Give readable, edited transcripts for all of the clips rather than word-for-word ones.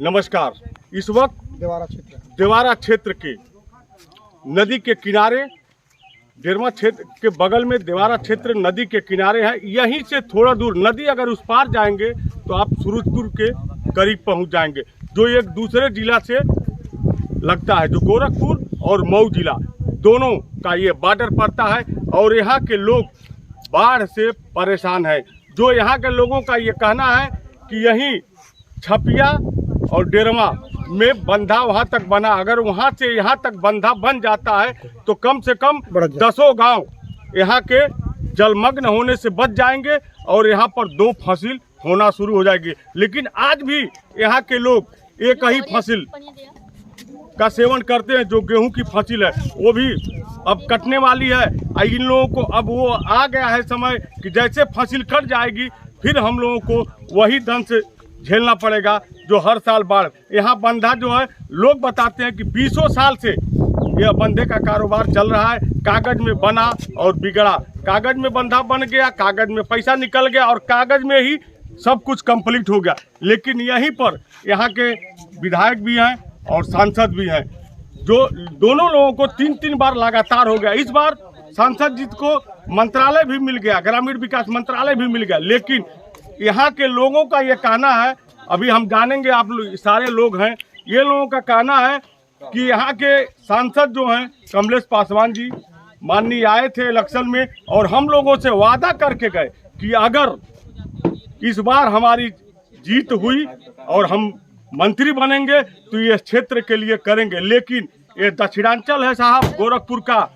नमस्कार। इस वक्त देवारा क्षेत्र के नदी के किनारे, डेरमा क्षेत्र के बगल में देवारा क्षेत्र नदी के किनारे है। यहीं से थोड़ा दूर नदी अगर उस पार जाएंगे तो आप सूरजपुर के करीब पहुंच जाएंगे, जो एक दूसरे जिला से लगता है, जो गोरखपुर और मऊ जिला दोनों का ये बॉर्डर पड़ता है। और यहाँ के लोग बाढ़ से परेशान हैं। जो यहाँ के लोगों का ये कहना है कि यहीं छपिया और डेरमा में बंधा वहाँ तक बना, अगर वहाँ से यहाँ तक बंधा बन जाता है तो कम से कम 10 गांव यहाँ के जलमग्न होने से बच जाएंगे और यहाँ पर 2 फसिल होना शुरू हो जाएगी। लेकिन आज भी यहाँ के लोग एक ही फसिल का सेवन करते हैं, जो गेहूं की फसिल है, वो भी अब कटने वाली है। इन लोगों को अब वो आ गया है समय कि जैसे फसिल कट जाएगी फिर हम लोगों को वही दंड से झेलना पड़ेगा जो हर साल बाढ़। यहाँ बंधा जो है, लोग बताते हैं कि 20 साल से यह बंधे का कारोबार चल रहा है। कागज में बना और बिगड़ा, कागज में बंधा बन गया, कागज में पैसा निकल गया और कागज में ही सब कुछ कंप्लीट हो गया। लेकिन यहीं पर यहाँ के विधायक भी हैं और सांसद भी हैं, जो दोनों लोगों को 3 बार लगातार हो गया। इस बार सांसद जी को मंत्रालय भी मिल गया, ग्रामीण विकास मंत्रालय भी मिल गया। लेकिन यहाँ के लोगों का ये कहना है, अभी हम जानेंगे, आप सारे लोग हैं, ये लोगों का कहना है कि यहाँ के सांसद जो हैं कमलेश पासवान जी माननीय आए थे इलेक्शन में और हम लोगों से वादा करके गए कि अगर इस बार हमारी जीत हुई और हम मंत्री बनेंगे तो ये क्षेत्र के लिए करेंगे। लेकिन ये दक्षिणांचल है साहब, गोरखपुर का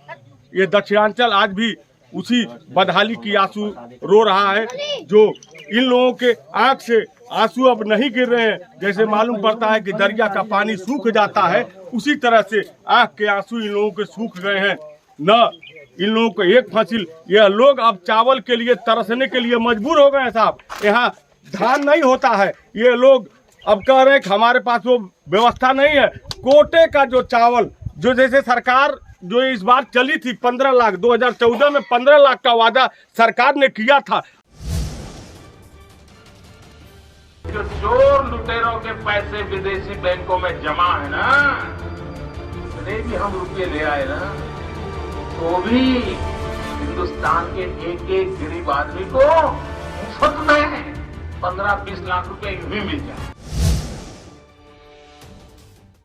ये दक्षिणांचल आज भी उसी बदहाली की आंसू रो रहा है। जो इन लोगों के आंख से आंसू अब नहीं गिर रहे हैं, जैसे मालूम पड़ता है कि दरिया का पानी सूख जाता है, उसी तरह से आंख के आंसू इन लोगों के सूख गए हैं। न इन लोगों को एक फसिल, यह लोग अब चावल के लिए तरसने के लिए मजबूर हो गए हैं साहब। यहाँ धान नहीं होता है, ये लोग अब कह रहे हैं कि हमारे पास वो व्यवस्था नहीं है। कोटे का जो चावल, जो जैसे सरकार जो इस बार चली थी 15 लाख, 2014 में 15 लाख का वादा सरकार ने किया था। जो चोर लुटेरों के पैसे विदेशी बैंकों में जमा है ना, इतने भी हम रुपये ले आए ना, तो भी हिंदुस्तान के एक गरीब आदमी को मुफ्त में 15-20 लाख रुपए भी मिल जाए।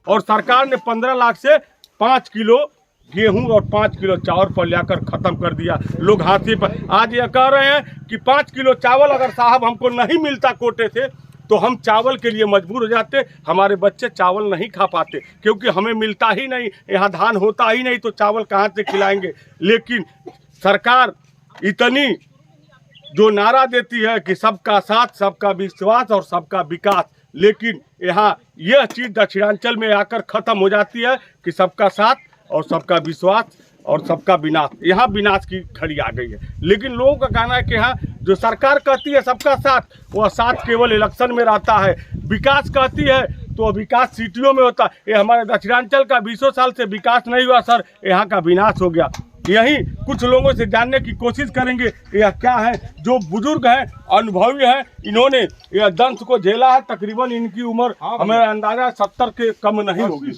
और सरकार ने 15 लाख से 5 किलो गेहूं और 5 किलो चावल पर लाकर खत्म कर दिया। लोग हाथी पर आज ये कह रहे हैं कि 5 किलो चावल अगर साहब हमको नहीं मिलता कोटे से तो हम चावल के लिए मजबूर हो जाते, हमारे बच्चे चावल नहीं खा पाते, क्योंकि हमें मिलता ही नहीं, यहाँ धान होता ही नहीं, तो चावल कहाँ से खिलाएंगे। लेकिन सरकार इतनी जो नारा देती है कि सबका साथ, सबका विश्वास और सबका विकास, लेकिन यहाँ यह चीज़ दक्षिणांचल में आकर ख़त्म हो जाती है कि सबका साथ और सबका विश्वास और सबका विनाश। यहाँ विनाश की घड़ी आ गई है। लेकिन लोगों का कहना है कि यहाँ जो सरकार कहती है सबका साथ, वह साथ केवल इलेक्शन में रहता है। विकास कहती है तो विकास सिटियों में होता है। ये हमारे दक्षिणांचल का 20 साल से विकास नहीं हुआ सर, यहाँ का विनाश हो गया। यही कुछ लोगों से जानने की कोशिश करेंगे यह क्या है। जो बुजुर्ग हैं, अनुभवी हैं, इन्होंने यह दंश को झेला है। तकरीबन इनकी उम्र हमें अंदाजा 70 के कम नहीं होगी,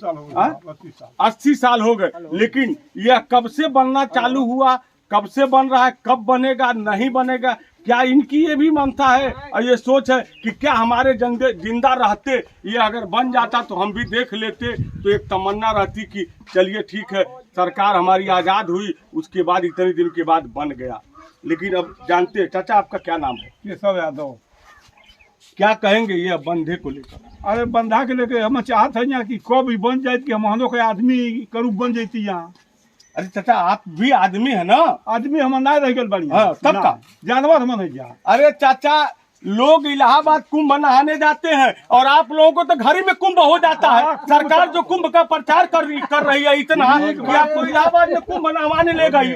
80 साल हो गए। लेकिन यह कब से बनना चालू हुआ, कब से बन रहा है, कब बनेगा, नहीं बनेगा, क्या इनकी ये भी मनता है और ये सोच है कि क्या हमारे जिंदा रहते ये अगर बन जाता तो हम भी देख लेते। तो एक तमन्ना रहती कि चलिए ठीक है, सरकार हमारी आज़ाद हुई, उसके बाद इतने दिन के बाद बन गया। लेकिन अब जानते हैं, चाचा आपका क्या नाम है? केशव यादव। क्या कहेंगे ये बंधे को लेकर? अरे बंधा के लेके हम चाहते हैं यहाँ कि कब भी बन जाए कि हम के आदमी करूँ बन जाती यहाँ। अरे चाचा आप भी आदमी है ना? आदमी हम नहीं रह गए बढ़िया। हाँ, तब का जानवर हम नहीं जा। अरे चाचा लोग इलाहाबाद कुंभ नहाने जाते हैं और आप लोगों को तो घर ही में कुंभ हो जाता है। सरकार जो कुंभ का प्रचार कर रही है इतना कि आपको इलाहाबाद में कुंभ नहाने ले गई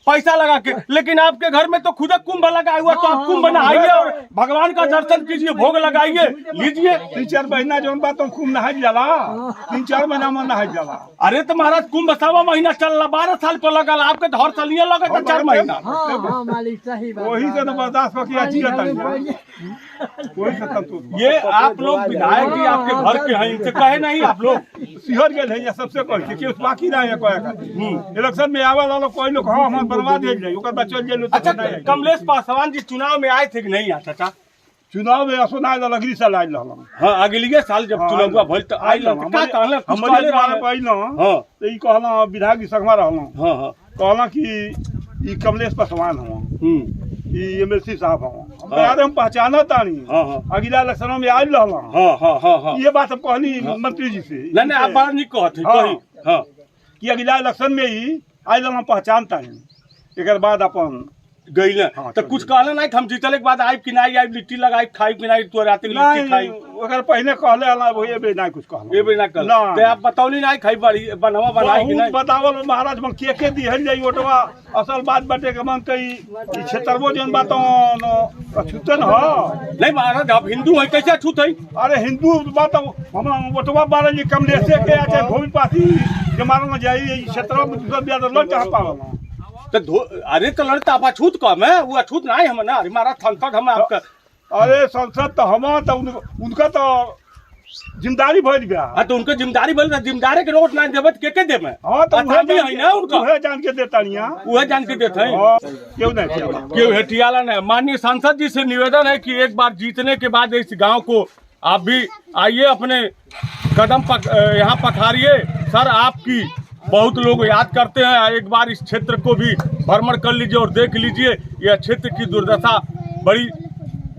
पैसा लगा के, लेकिन आपके घर में तो खुद कुंभ लगा हुआ। तो आप कुंभ नहाइए और भगवान का दर्शन कीजिए, भोग लगाइए, लीजिए। 3-4 महीना जो बात तो कुंभ नहा जाला, 3-4 महीना में नहा जाला। अरे तो महाराज कुंभ 1.25 महीना चल रहा, 12 साल पर लगल, आपके धर चलिए लगा 4 महीना। वही से तो बर्दाश्त कोई से तब तो ये आप लोग विधायक जी आपके घर के हैं, इनसे कहे नहीं आप लोग? सिहर गेल है या सबसे कह के बाकी ना है कोई का इलेक्शन में आवे वाला कोई लोग हां हम बर्बाद दे जाई ओकर बाद चल जेल। अच्छा, कमलेश पासवान जी चुनाव में आए थे कि नहीं आए चाचा? चुनाव में सुनाई दा लगरी साल आइल रहल। हाँ, अगले साल जब चुनाव हुआ भइल तो आइल का कहले हमरे बारे पहिल हां तो ई कहला विधायक जी संगमा रहल। हां हां कहला कि ई कमलेश पासवान हूं, ई एमएलसी साहब हूं, हम याद हम पहचाना तानी। हां हां अगला इलेक्शन में आइल रहल। हां हां हां हां ये बात हम कहनी मंत्री जी से। नहीं नहीं, आप बात नहीं कहते कहीं। हां, कि अगला इलेक्शन में ही आइल हम पहचानता है। एकर बाद अपन गई ना हाँ, तो चल कुछ कहले नहीं कि हम जीतले के बाद आइब कि नहीं आइब, लिट्टी लगाई खाई कि नहीं, तो रात के लिट्टी खाई ओकर पहले कहले हला ये बे नहीं कुछ कहला। ये भी ना कर तो आप बताओली नहीं खाई बड़ी बनवा बनाई कि नहीं? बतावल महाराज मन के दिहल जाई ओटवा असल बात बाटे के मन कई ई क्षेत्रवो जन बात अछूतन ह नहीं महाराज, आप हिंदू है कैसे अछूत है? अरे हिंदू बात हम ओटवा बारे जी कमलेशे के आचे भूमि पाती के मारन जाई ई क्षेत्र में दूसरा बियाद लड़ चाह पावल तो अरे तो लड़ता आप अछूत कम है, वो अछूत नहीं हम ना हमारा संसद हम आपका। अरे संसद तो हम तो उनका तो जिम्मेदारी भइल गया। हाँ तो उनके जिम्मेदारी बोल जिम्मेदारी के नोट ना देवे के दे में? हां तो भी है ना उनका, उहे जान के देतानिया, वह जान के देते हैं। क्यों नहीं क्यों हेटियाला ने माननीय सांसद जी से निवेदन है कि एक बार जीतने के बाद इस गांव को आप भी आइए, अपने कदम यहाँ पखारिए। सर आपकी बहुत लोग याद करते हैं, एक बार इस क्षेत्र को भी भ्रमण कर लीजिए और देख लीजिए। यह क्षेत्र की दुर्दशा बड़ी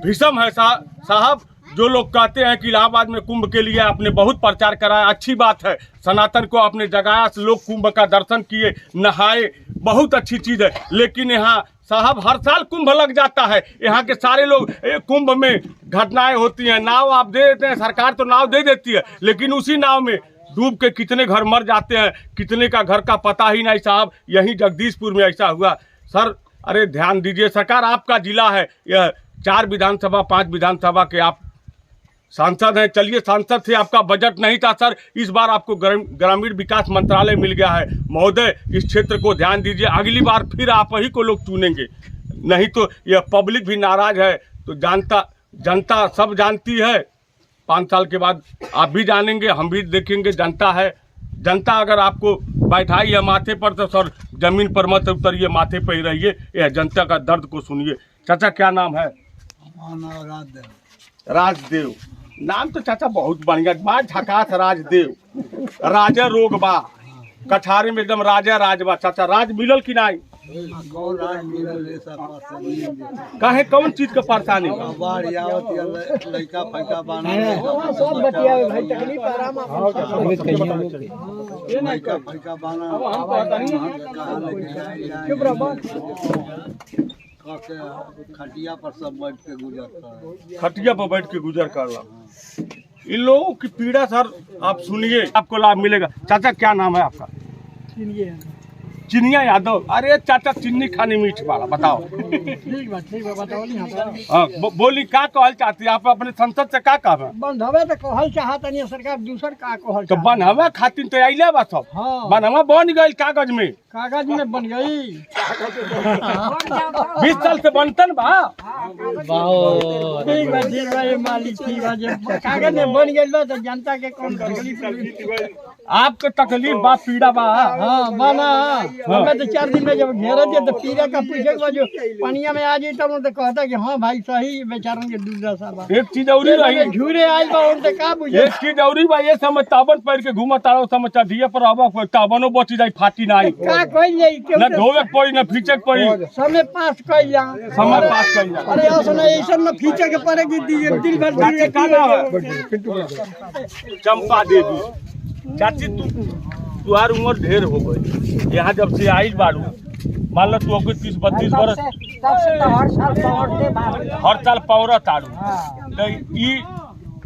भीषण है साहब। जो लोग कहते हैं कि इलाहाबाद में कुंभ के लिए आपने बहुत प्रचार कराया, अच्छी बात है, सनातन को आपने जगाया, लोग कुंभ का दर्शन किए, नहाए, बहुत अच्छी चीज़ है। लेकिन यहाँ साहब हर साल कुंभ लग जाता है, यहाँ के सारे लोग कुंभ में घटनाएं होती हैं, नाव आप दे देते हैं, सरकार तो नाव दे देती है, लेकिन उसी नाव में डूब के कितने घर मर जाते हैं, कितने का घर का पता ही नहीं साहब। यहीं जगदीशपुर में ऐसा हुआ। सर अरे ध्यान दीजिए, सरकार आपका जिला है, यह 4 विधानसभा 5 विधानसभा के आप सांसद हैं। चलिए, सांसद से आपका बजट नहीं था सर, इस बार आपको ग्रामीण विकास मंत्रालय मिल गया है। महोदय इस क्षेत्र को ध्यान दीजिए, अगली बार फिर आप ही को लोग चुनेंगे, नहीं तो यह पब्लिक भी नाराज है। तो जनता सब जानती है, 5 साल के बाद आप भी जानेंगे, हम भी देखेंगे। जनता है, जनता अगर आपको बैठाई है माथे पर तो सर जमीन पर मत उतरिए, माथे पर ही रहिए, यह जनता का दर्द को सुनिए। चाचा क्या नाम है? राजदेव। नाम तो चाचा बहुत बढ़िया बा, झकास राजदेव। राजा रोग बा कछारी में एकदम राजा राजबा। चाचा राज मिलल कि नहीं? काहे कौन चीज का परेशानी? खटिया पर सब बैठ के गुजरता है, खटिया पर बैठ के गुजर करला। इन लोगों की पीड़ा सर आप सुनिए, आपको लाभ मिलेगा। चाचा क्या नाम है आपका? चिनिया यादव। अरे चाचा चिन्नी खानी मीठ वाला बताओ। ठीक बा बताओ। हाँ बोली का कहल चाहती आप अपने संसद से का कहबे? बंधवे तो कहल चाहत नहीं सरकार, दूसर का कहल तो बनहवा खातिर तो आइले बा सब। हाँ। बनहवा बन गई कागज में बन गई। 20 साल से बनतन बा। ठीक बा ये मालिक, ठीक बा जब कागज में बन गई बा तो जनता के कौन तकलीफ? आपके तकलीफ बा, पीड़ा बा। हाँ बना हमें तो 4 दिन में जब घेरा दिया तो पीड़ा का पूछे के जो पनिया में आ जाए तब तो कहता कि हाँ भाई सही बेचारों के दुर्दशा बा। एक चीज औरी रही, झूरे आई बा उनसे का बुझे। एक चीज औरी बा, ये समझ ताबन पैर के घूमत तारो, समझ दिए पर अब ताबनो बची जाई, फाटी नहीं का कोई नहीं न धोवे के पड़ी न फीचे के पड़ी, समय पास कर जा, समय पास कर जा। अरे ऐसा ऐसा न फीचे के पड़ेगी दिन भर। चाची का नाम है? चंपा देवी। चाची तुम्हार उम्र ढेर हो गई, यहाँ जब से आई बारू, मान लो तू 30-32 वर्ष हर साल पौरा तारू। तो ई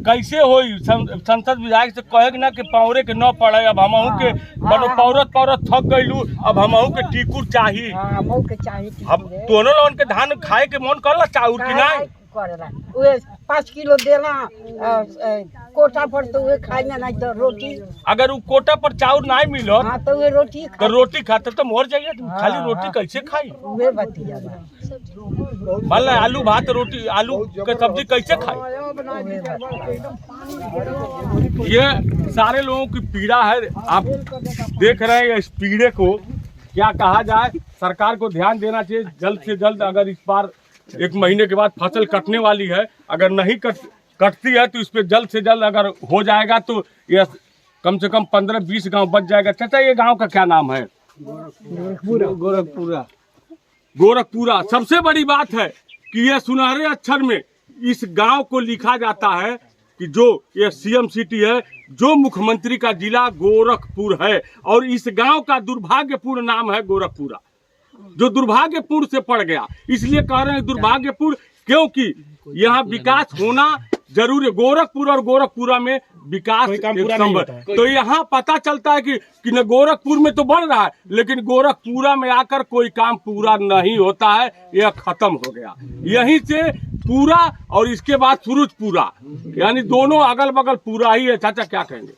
कैसे होई? संसद विधायक से कहे ना कि पौरे के न पड़े, अब हमहू के बनो पौरत थक गईलू, अब हमहू के टीकुर चाहिए। हम दोनों लोगन के धान खाए के मन करला चाउर की नहीं? 5 किलो देना कोटा पर तो वे खाई ना नहीं तो रोटी। अगर वो कोटा पर चाउर नहीं मिलो हाँ तो वे रोटी तो रोटी खाते तो मर जाइए। खाली रोटी कैसे खाई? वे बतिया मान लो आलू भात रोटी, आलू के सब्जी कैसे खाई? ये सारे लोगों की पीड़ा है। आप देख रहे हैं इस पीड़े को क्या कहा जाए। सरकार को ध्यान देना चाहिए जल्द से जल्द। अगर इस बार 1 महीने के बाद फसल कटने वाली है, अगर नहीं कटती है तो इस पर जल्द से जल्द अगर हो जाएगा तो ये कम से कम 15-20 गांव बच जाएगा। चाचा ये गांव का क्या नाम है? गोरखपुरा। गोरखपुरा। सबसे बड़ी बात है कि ये सुनहरे अक्षर में इस गांव को लिखा जाता है कि जो ये सीएम सिटी है, जो मुख्यमंत्री का जिला गोरखपुर है, और इस गांव का दुर्भाग्यपूर्ण नाम है गोरखपुरा, जो दुर्भाग्यपूर्ण से पड़ गया। इसलिए कह रहे हैं दुर्भाग्यपूर्ण क्योंकि यहाँ विकास होना जरूरी है। गोरखपुर और गोरखपुरा में विकास तो यहाँ पता चलता है कि न गोरखपुर में तो बन रहा है, लेकिन गोरखपुरा में आकर कोई काम पूरा नहीं होता है। यह खत्म हो गया। यहीं से पूरा और इसके बाद सूरजपुरा, यानी दोनों अगल बगल पूरा ही है। चाचा क्या कहेंगे?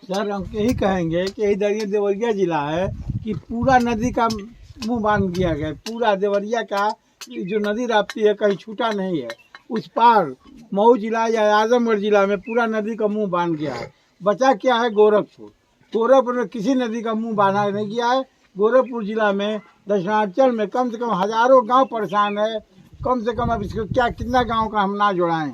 सर हम यही कहेंगे कि इधर ये देवरिया जिला है कि पूरा नदी का मुंह बांध दिया गया। पूरा देवरिया का जो नदी राप्ती है कहीं छूटा नहीं है। उस पार मऊ जिला या आजमगढ़ जिला में पूरा नदी का मुंह बांध गया है। बचा क्या है? गोरखपुर। गोरखपुर में किसी नदी का मुंह बांधा नहीं गया है। गोरखपुर जिला में दक्षिणांचल में कम से कम हजारों गांव परेशान है। कम से कम अब इसको क्या कितना गांव का हम ना जोड़ाएं।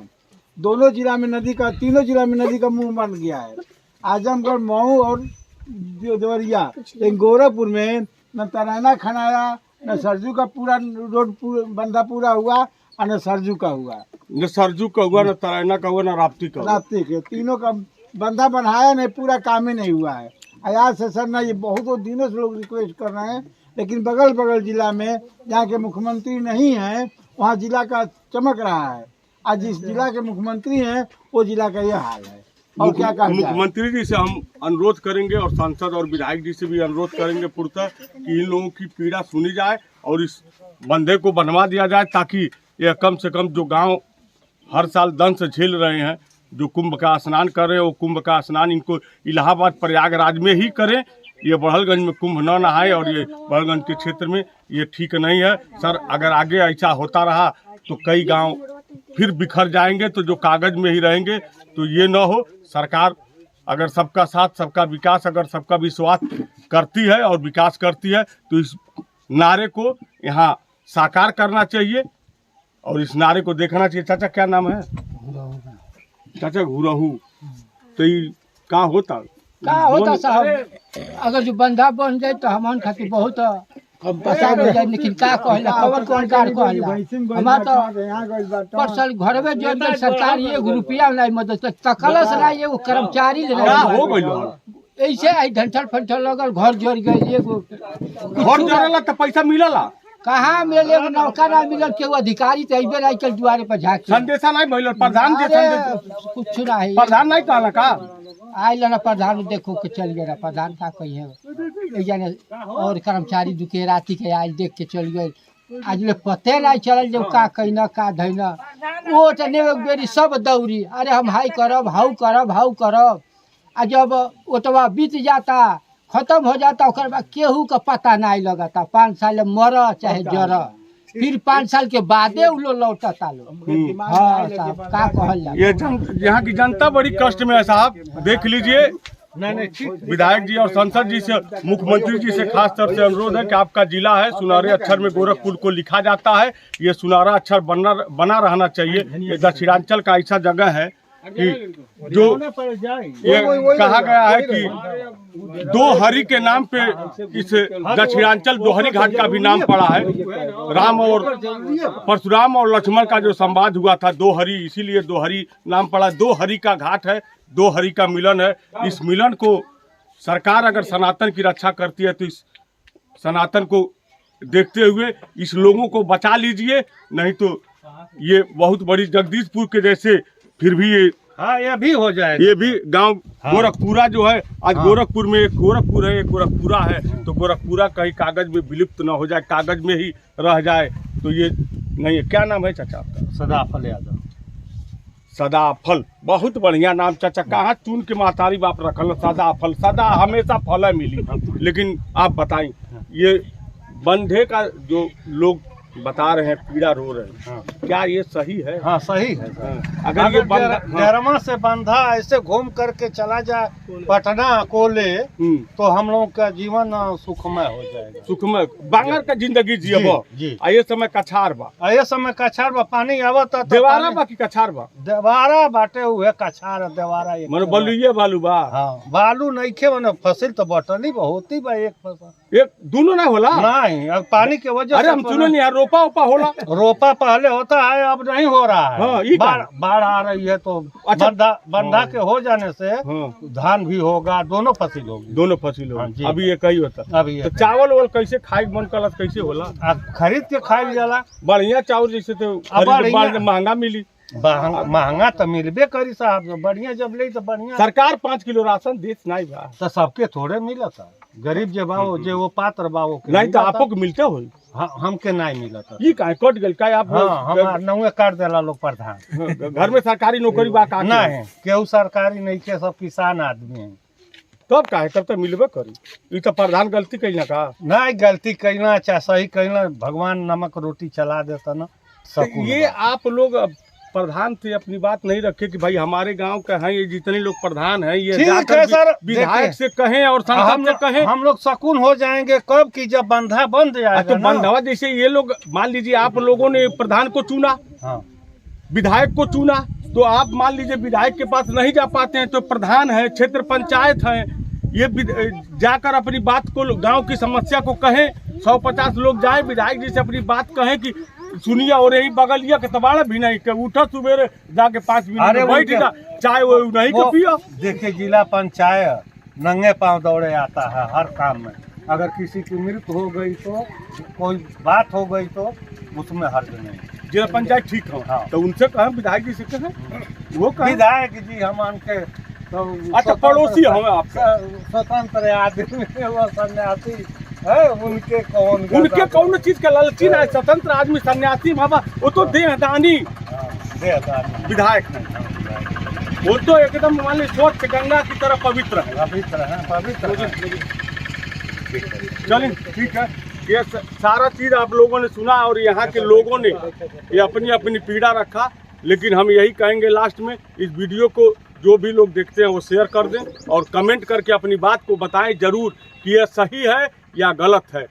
दोनों जिला में नदी का, तीनों जिला में नदी का मुंह बन गया है। आजमगढ़, मऊ और देवरिया। लेकिन गोरखपुर में न तराना खनाया, न सरजू का पूरा रोड बंधा पूरा हुआ, और न सरजू का हुआ, न सरजू का हुआ, न तराना का हुआ, न राप्ती का हुआ। राप्ती के तीनों का बंधा बनाया नहीं, पूरा काम ही नहीं हुआ है। आज से सर ना ये बहुत दिनों से लोग रिक्वेस्ट कर रहे हैं, लेकिन बगल बगल जिला में जहाँ के मुख्यमंत्री नहीं हैं वहाँ जिला का चमक रहा है। आज जिस जिला के मुख्यमंत्री हैं वो जिला का यह हाल है। और क्या कहा जाए? मुख्यमंत्री जी से हम अनुरोध करेंगे और सांसद और विधायक जी से भी अनुरोध करेंगे पुरतः कि इन लोगों की पीड़ा सुनी जाए और इस बंधे को बनवा दिया जाए, ताकि यह कम से कम जो गांव हर साल दंश झेल रहे हैं, जो कुंभ का स्नान कर रहे हैं, वो कुंभ का स्नान इनको इलाहाबाद प्रयागराज में ही करें। ये बड़हलगंज में कुंभ न नहाए, और ये बड़हलगंज के क्षेत्र में ये ठीक नहीं है। सर अगर आगे ऐसा होता रहा तो कई गांव फिर बिखर जाएंगे, तो जो कागज में ही रहेंगे। तो ये न हो। सरकार अगर सबका साथ सबका विकास, अगर सबका विश्वास करती है और विकास करती है तो इस नारे को यहाँ साकार करना चाहिए और इस नारे को देखना चाहिए। चाचा क्या नाम है? चाचा घुरहू। तो ये कहाँ होता साहब? अगर जो बंधा बन जाए तो हमान खातिर बहुत पसार हो जाए। लेकिन का कहला कवर कौन कार कहला हमार तो परसल घर में जो सरकार ये रुपया नहीं मदद तकलस ना ये कर्मचारी ले हो गइल। ऐसे आई ढंठल फंठल लगल, घर जोड़ गए। घर जोड़ेला तो पैसा मिलला कहाँ मिले? नौका ना मिलल, केहू अधिकारी तो अबे नहीं कल दुआरे पर झाँक संदेशा नहीं मिलल। प्रधान जी कुछ नहीं, प्रधान नहीं कहला का आयल ना प्रधान देखो के चल गए। प्रधान का कही है और कर्मचारी दुखे राती के आज देख के चल गए। आज ले पते नहीं चल जब का कहना का धैना वो तने बेरी सब दौड़ी। अरे हम हाई करब, हाउ करब, हाउ करब। आ जब ओतवा बीत जाता, खत्म हो जाता, ओकर बाद केहू का पता नहीं लगता। 5 साल मर चाहे जर, फिर 5 साल के बादे उ लोग लौटता लोग। हाँ साहब का कहल जाए? ये यहाँ की जनता बड़ी कष्ट में है साहब। देख लीजिए विधायक जी और सांसद जी से, मुख्यमंत्री जी से खास तौर से अनुरोध है कि आपका जिला है, सुनहरे अक्षर में गोरखपुर को लिखा जाता है। ये सुनहरा अक्षर बना रहना चाहिए। ये दक्षिणांचल का ऐसा जगह है कि जो ये कहा गया है कि 2 हरि के नाम पे इस दक्षिणांचल दोहरी घाट का भी नाम पड़ा है। राम और परशुराम और लक्ष्मण का जो संवाद हुआ था 2 हरि, इसीलिए 2 हरि नाम पड़ा। 2 हरि का घाट है, 2 हरि का मिलन है। इस मिलन को सरकार अगर सनातन की रक्षा करती है तो इस सनातन को देखते हुए इस लोगों को बचा लीजिए, नहीं तो ये बहुत बड़ी जगदीशपुर के जैसे फिर भी ये भी हो जाए। ये भी गांव गोरखपुरा जो है, आज गोरखपुर में एक गोरखपुर है, एक गोरखपुरा है, तो गोरखपुरा कहीं कागज में विलुप्त न हो जाए, कागज में ही रह जाए तो ये नहीं है। क्या नाम है चाचा आपका? सदाफल यादव। सदाफल, बहुत बढ़िया नाम चाचा। कहाँ चुन के महतारी बाप रखल सदाफल, सदा हमेशा फल मिली। लेकिन आप बताएं, ये बंधे का जो लोग बता रहे हैं, पीड़ा रो रहे हैं, क्या ये सही है? हाँ सही है। अगर ये बंधा डेरमा से बंधा ऐसे घूम करके चला जाए पटना कोले, तो हम लोग का जीवन सुखमय हो जाएगा। सुखमय बांगर का जिंदगी जियब। जी। ये समय कछार बा, ये समय कछार बा, पानी आवत देवारा बा की कछार बा? देवारा बाटे हुए कछार देवारा एक मन बलुए बालू बा। हाँ बालू नहीं खे मने फसल तो बटनी होती बा एक फसल, एक दोनों ना होला नहीं अब पानी के वजह अरे हम सुने नहीं, रोपा उपा होला। रोपा पहले होता है, अब नहीं हो रहा है। हाँ, ये बाढ़ आ रही है तो अच्छा। बंधा के हो जाने से धान भी होगा, दोनों फसल होगी। दोनों फसल हाँ, होगी। अभी ये कही होता। अभी तो चावल वावल कैसे खाए मन कलस, कैसे होला? खरीद के खाई जाला। बढ़िया चावल जैसे तो महंगा मिली। महंगा तो मिलबे करी साहब, बढ़िया जब ले तो बढ़िया। सरकार 5 किलो राशन देत नहीं बा, तो सबके थोड़े मिलता। गरीब जे बा जे वो पात्र बा वो नहीं तो आपको के मिलते हो। हमके नहीं मिलता। ये काहे कट गल का आप? हाँ, हमार नौवे काट देला लोग प्रधान। घर में सरकारी नौकरी बा का? नहीं, केहू सरकारी नहीं के, सब किसान आदमी है। तब काहे, तब तो मिलबे करी। ये तो प्रधान गलती कइला का? नहीं गलती कइला चाहे सही कइला, भगवान नमक रोटी चला देता ना। ये आप लोग प्रधान से अपनी बात नहीं रखे कि भाई हमारे गांव का है, ये जितने लोग प्रधान हैं ये जाकर विधायक से कहें और सांसद से कहें, हम लोग सकून हो जाएंगे। कब की जब बंधा बंद जाएगा तो बंधवा जैसे ये लोग, मान लीजिए आप लोगों ने प्रधान को चुना, विधायक को चुना, तो आप मान लीजिए विधायक के पास नहीं जा पाते हैं, तो प्रधान है, क्षेत्र पंचायत है, ये जाकर अपनी बात को, गांव की समस्या को कहें। 150 लोग जाए विधायक जी से अपनी बात कहें कि सुनिए, और यही बगलिया के तबाड़ा भी नहीं के उठा सुबेरे जाके 5 मिनट बैठ जा, चाय वो नहीं को पियो। देखिए जिला पंचायत नंगे पांव दौड़े आता है हर काम में। अगर किसी की मृत्यु हो गई तो, कोई बात हो गई तो उसमें हर्ज नहीं। जिला पंचायत ठीक हो। हाँ। तो उनसे कहें, विधायक जी से कहें, वो कहें विधायक जी हम उनके तो अच्छा पड़ोसी हमें आपका स्वतंत्र आदमी वो सन्यासी है, उनके कौन चीज का लालची है? स्वतंत्र आदमी सन्यासी बाबा, वो तो देहदानी विधायक नहीं, वो तो एकदम मान ली स्वच्छ गंगा की तरह पवित्र है। पवित्र चलिए ठीक है। ये सारा चीज आप लोगों ने सुना और यहाँ के लोगों ने ये अपनी अपनी पीड़ा रखा। लेकिन हम यही कहेंगे लास्ट में, इस वीडियो को जो भी लोग देखते हैं वो शेयर कर दें और कमेंट करके अपनी बात को बताएं जरूर कि यह सही है या गलत है।